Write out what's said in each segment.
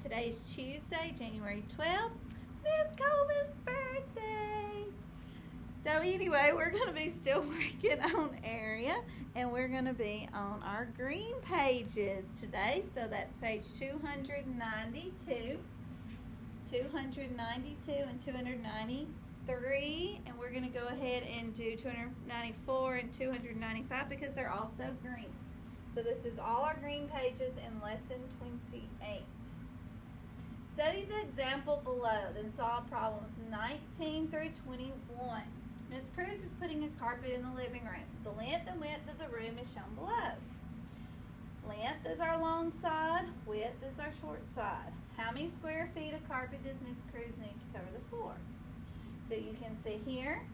Today's Tuesday, January 12th, Miss Coleman's birthday. So anyway, we're going to be still working on area, and we're going to be on our green pages today. So that's page 292, 292 and 293, and we're going to go ahead and do 294 and 295 because they're also green. So this is all our green pages in lesson 28. Study the example below, then solve problems 19 through 21. Ms. Cruz is putting a carpet in the living room. The length and width of the room is shown below. Length is our long side, width is our short side. How many square feet of carpet does Ms. Cruz need to cover the floor? So you can see here,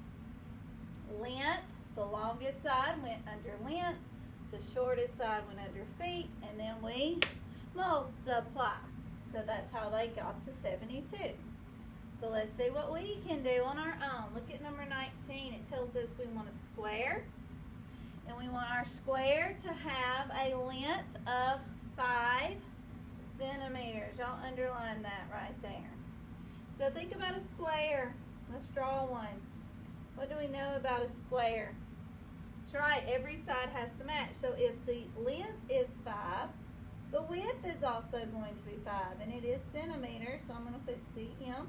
length, the longest side went under length, the shortest side went under feet, and then we multiply. So that's how they got the 72. So let's see what we can do on our own. Look at number 19. It tells us we want a square. And we want our square to have a length of 5 centimeters. Y'all underline that right there. So think about a square. Let's draw one. What do we know about a square? That's right, every side has to match. So if the length is 5, the width is also going to be 5, and it is centimeters, so I'm going to put cm.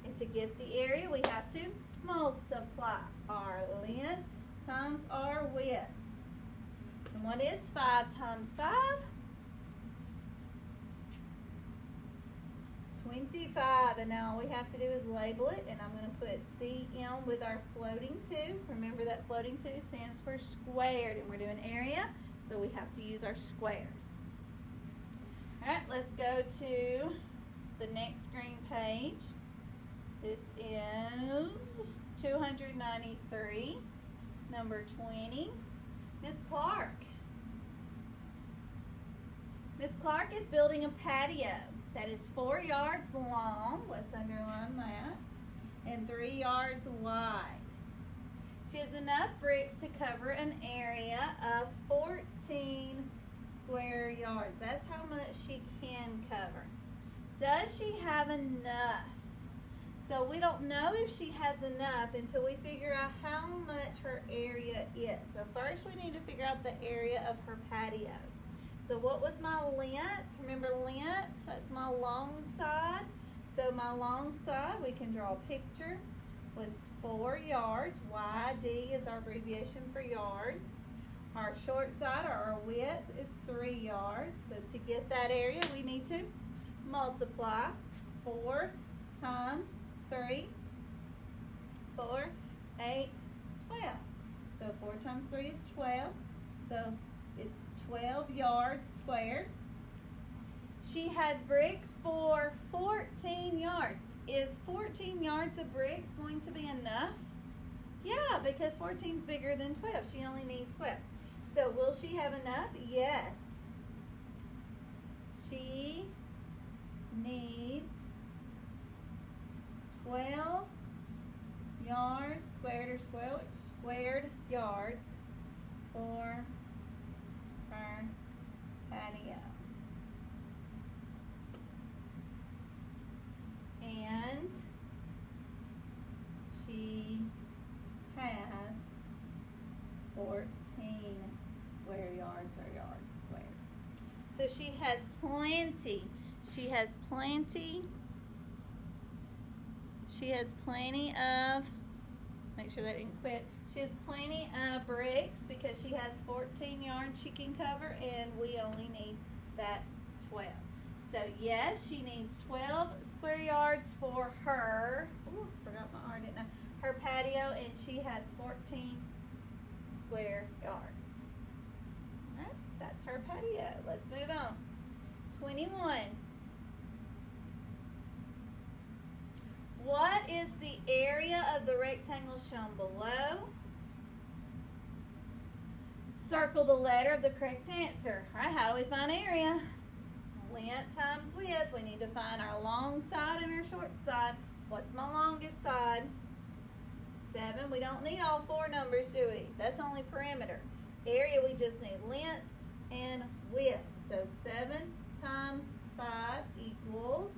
And to get the area, we have to multiply our length times our width. And what is 5 times 5? 25. And now all we have to do is label it, and I'm going to put cm with our floating 2. Remember that floating 2 stands for squared, and we're doing area, so we have to use our squares. All right, let's go to the next green page. This is 293, number 20. Miss Clark. Miss Clark is building a patio that is 4 yards long, let's underline that, and 3 yards wide. She has enough bricks to cover an area of 14 square yards. That's how much she can cover. Does she have enough? So we don't know if she has enough until we figure out how much her area is. So first we need to figure out the area of her patio. So what was my length? Remember length, that's my long side. So my long side, we can draw a picture, was 4 yards. YD is our abbreviation for yard. Our short side, or our width, is 3 yards. So to get that area, we need to multiply 4 times 3, 4, 8, 12. So 4 times 3 is 12. So it's 12 yards squared. She has bricks for 14 yards. Is 14 yards of bricks going to be enough? Yeah, because 14 is bigger than 12. She only needs 12. So will she have enough? Yes. She needs 12 yards squared, or squared yards for her patio. And she has 14 square yards, or yards squared. So she has plenty. She has plenty. She has plenty of, make sure that didn't quit. She has plenty of bricks because she has 14 yards she can cover, and we only need that 12. So yes, she needs 12 square yards for her, forgot my R, didn't I? Her patio, and she has 14 square yards. All right, that's her patio. Let's move on. 21. What is the area of the rectangle shown below? Circle the letter of the correct answer. All right, how do we find area? Length times width. We need to find our long side and our short side. What's my longest side? 7. We don't need all 4 numbers, do we? That's only perimeter. Area, we just need length and width. So 7 times 5 equals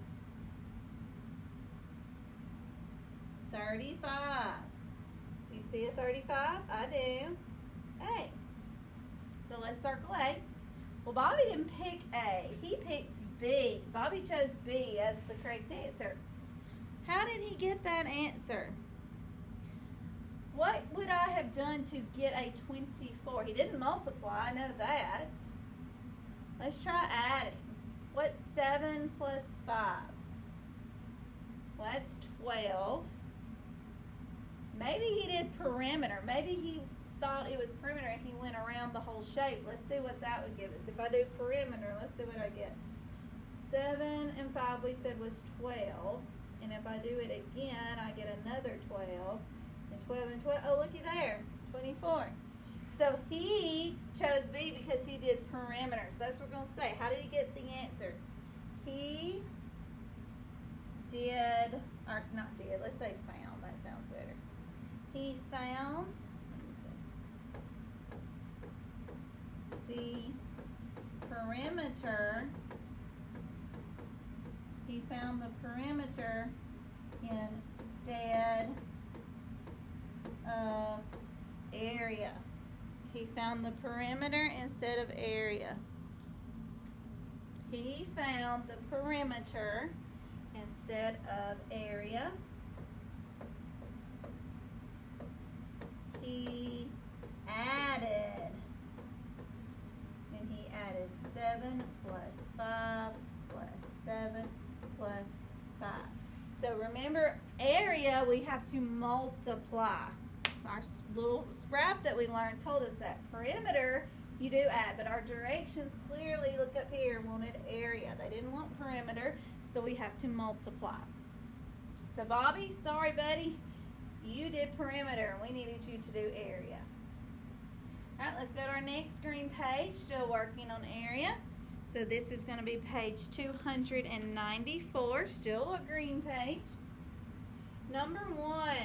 35. Do you see a 35? I do. A. So let's circle A. Well, Bobby didn't pick A. He picked B. Bobby chose B as the correct answer. How did he get that answer? What would I have done to get a 24? He didn't multiply, I know that. Let's try adding. What's 7 plus 5? Well, that's 12. Maybe he did perimeter. Maybe he thought it was perimeter and he went around the whole shape. Let's see what that would give us. If I do perimeter, let's see what I get. 7 and 5 we said was 12. And if I do it again, I get another 12. And 12 and 12, oh, looky there, 24. So he chose B because he did perimeter. So that's what we're going to say. How did he get the answer? He did, or not did, let's say found. That sounds better. He found, the perimeter. He found the perimeter instead of area. He found the perimeter instead of area. He found the perimeter instead of area. He added, and he added 7 plus 5 plus 7 plus 5. So remember, area we have to multiply. Our little scrap that we learned told us that. Perimeter you do add, but our directions clearly, look up here, wanted area. They didn't want perimeter, so we have to multiply. So Bobby, sorry buddy, you did perimeter and we needed you to do area. All right, let's go to our next green page, still working on area. So this is going to be page 294, still a green page. Number 1.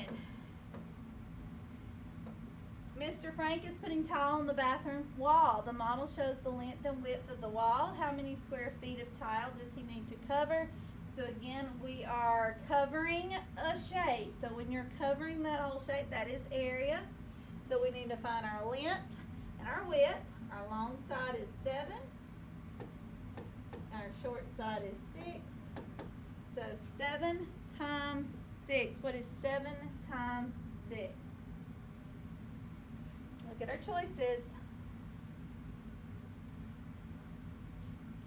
Mr. Frank is putting tile on the bathroom wall. The model shows the length and width of the wall. How many square feet of tile does he need to cover? So again, we are covering a shape. So when you're covering that whole shape, that is area. So we need to find our length and our width. Our long side is 7. Our short side is 6. So 7 times 6. What is 7 times 6? Look at our choices.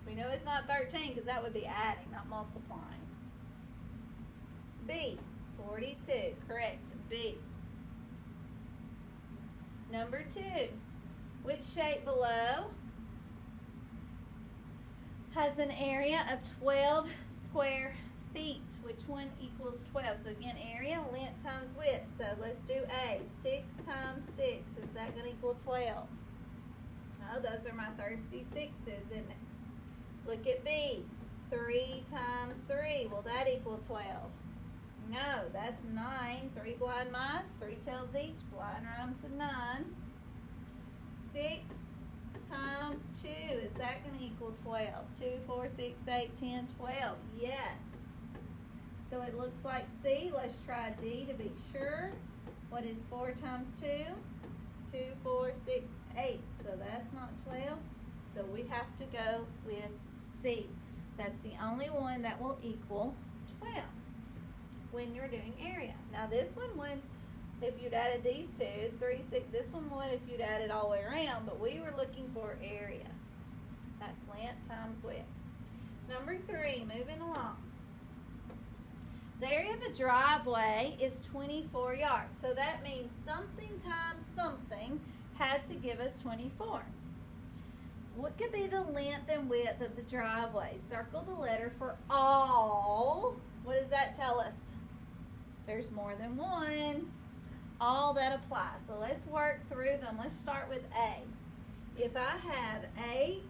We know it's not 13 because that would be adding, not multiplying. B, 42. Correct. B. Number 2. Which shape below has an area of 12 square feet? Which one equals 12? So again, area, length times width. So let's do A. 6 times 6. Is that going to equal 12? Oh, those are my thirsty sixes, isn't it? Look at B. 3 times 3. Will that equal 12? No, that's 9. 3 blind mice, 3 tails each. Blind rhymes with 9. 6 times 2. Is that going to equal 12? 2, 4, 6, 8, 10, 12. Yes. So it looks like C. Let's try D to be sure. What is 4 times 2? 2, 4, 6, 8. So that's not 12. So we have to go with C. That's the only one that will equal 12 when you're doing area. Now this one would, if you'd added these two, 3, 6, this one would if you'd added all the way around, but we were looking for area. That's length times width. Number 3, moving along. The area of a driveway is 24 yards. So that means something times something had to give us 24. What could be the length and width of the driveway? Circle the letter for all. What does that tell us? There's more than one. All that apply. So let's work through them. Let's start with A. If I have 8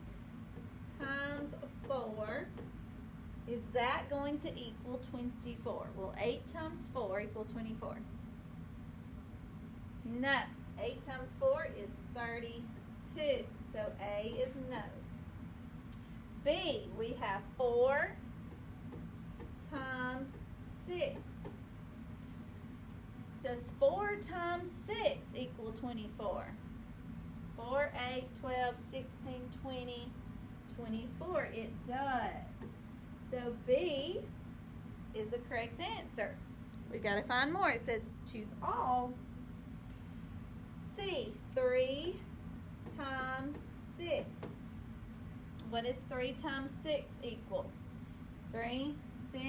times 4, is that going to equal 24? Will 8 times 4 equal 24? No. 8 times 4 is 32. So A is no. B, we have 4 times 6. Does 4 times 6 equal 24? 4, 8, 12, 16, 20, 24. It does. So B is the correct answer. We got to find more. It says choose all. C, 3 times 6. What is 3 times 6 equal? 3, 6,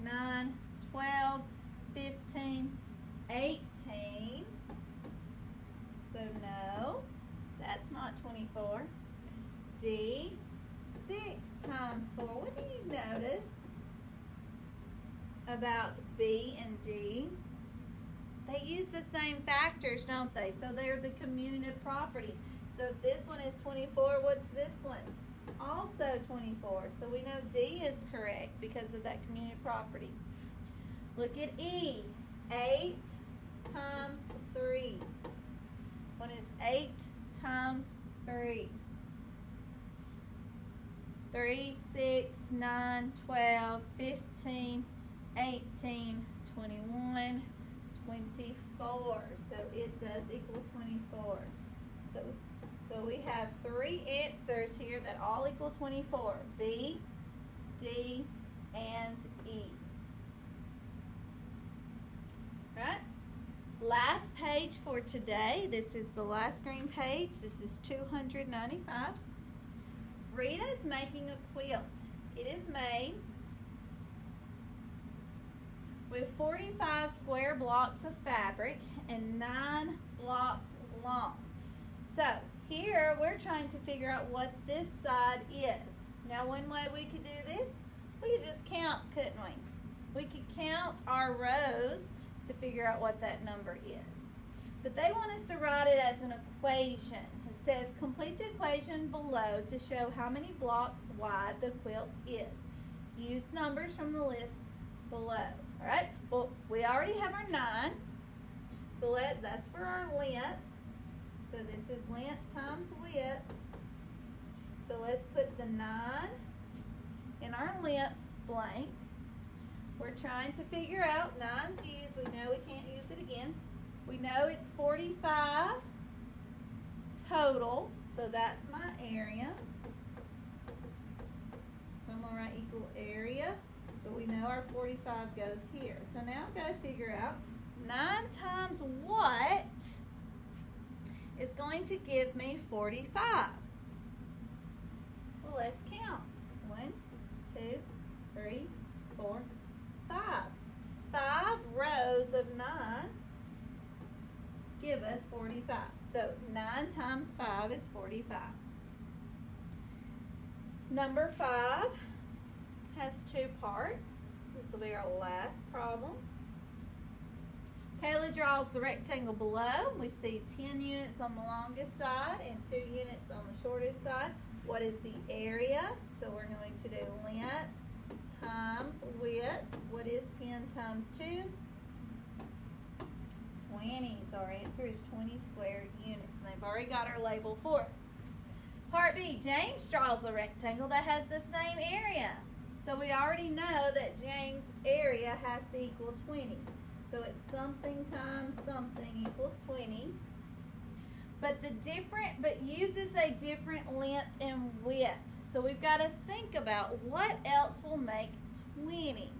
9, 12, 15, 18. So no, that's not 24. D, 6 times 4. What do you notice about B and D? They use the same factors, don't they? So they're the commutative property. So if this one is 24, what's this one? Also 24. So we know D is correct because of that commutative property. Look at E. 8 times 3. What is 8 times 3? 3, 6, 9, 12, 15, 18, 21, 24. So it does equal 24. So we have 3 answers here that all equal 24. B, D, and E. Right? Last page for today. This is the last green page. This is 295. Rita is making a quilt. It is made with 45 square blocks of fabric and 9 blocks long. So here we're trying to figure out what this side is. Now one way we could do this, we could just count, couldn't we? We could count our rows to figure out what that number is. But they want us to write it as an equation. It says complete the equation below to show how many blocks wide the quilt is. Use numbers from the list below. All right, well, we already have our 9, so that's for our length. So this is length times width. So let's put the 9 in our length blank. We're trying to figure out 9's used. We know we can't use it again. We know it's 45 total, so that's my area. I'm going to write equal area. So we know our 45 goes here. So now I've got to figure out 9 times what is going to give me 45. Well, let's count. 1, 2, 3, 4, 5. 5 rows of 9 give us 45. So 9 times 5 is 45. Number 5 has 2 parts. This will be our last problem. Kayla draws the rectangle below. We see 10 units on the longest side and 2 units on the shortest side. What is the area? So we're going to do length times width. What is 10 times 2? 20. So our answer is 20 square units. And they've already got our label for us. Part B, James draws a rectangle that has the same area. So we already know that James' area has to equal 20. So it's something times something equals 20. But uses a different length and width. So we've got to think about what else will make 20.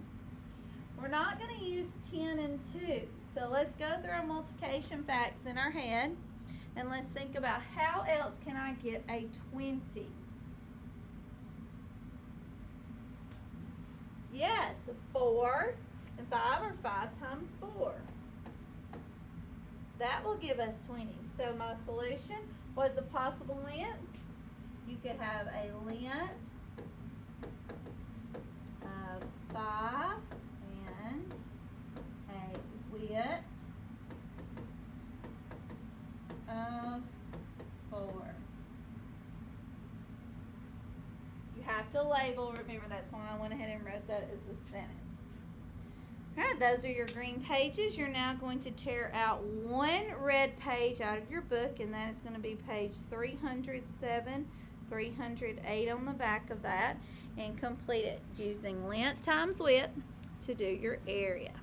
We're not going to use 10 and 2. So let's go through our multiplication facts in our head. And let's think about how else can I get a 20? Yes, 4 and 5 are 5 times 4. That will give us 20. So my solution was a possible length. You could have a length of 5 and a width of 4. You have to label. Remember, that's why I went ahead and wrote that as a sentence. All right, those are your green pages. You're now going to tear out one red page out of your book, and that is going to be page 307, 308 on the back of that, and complete it using length times width to do your area.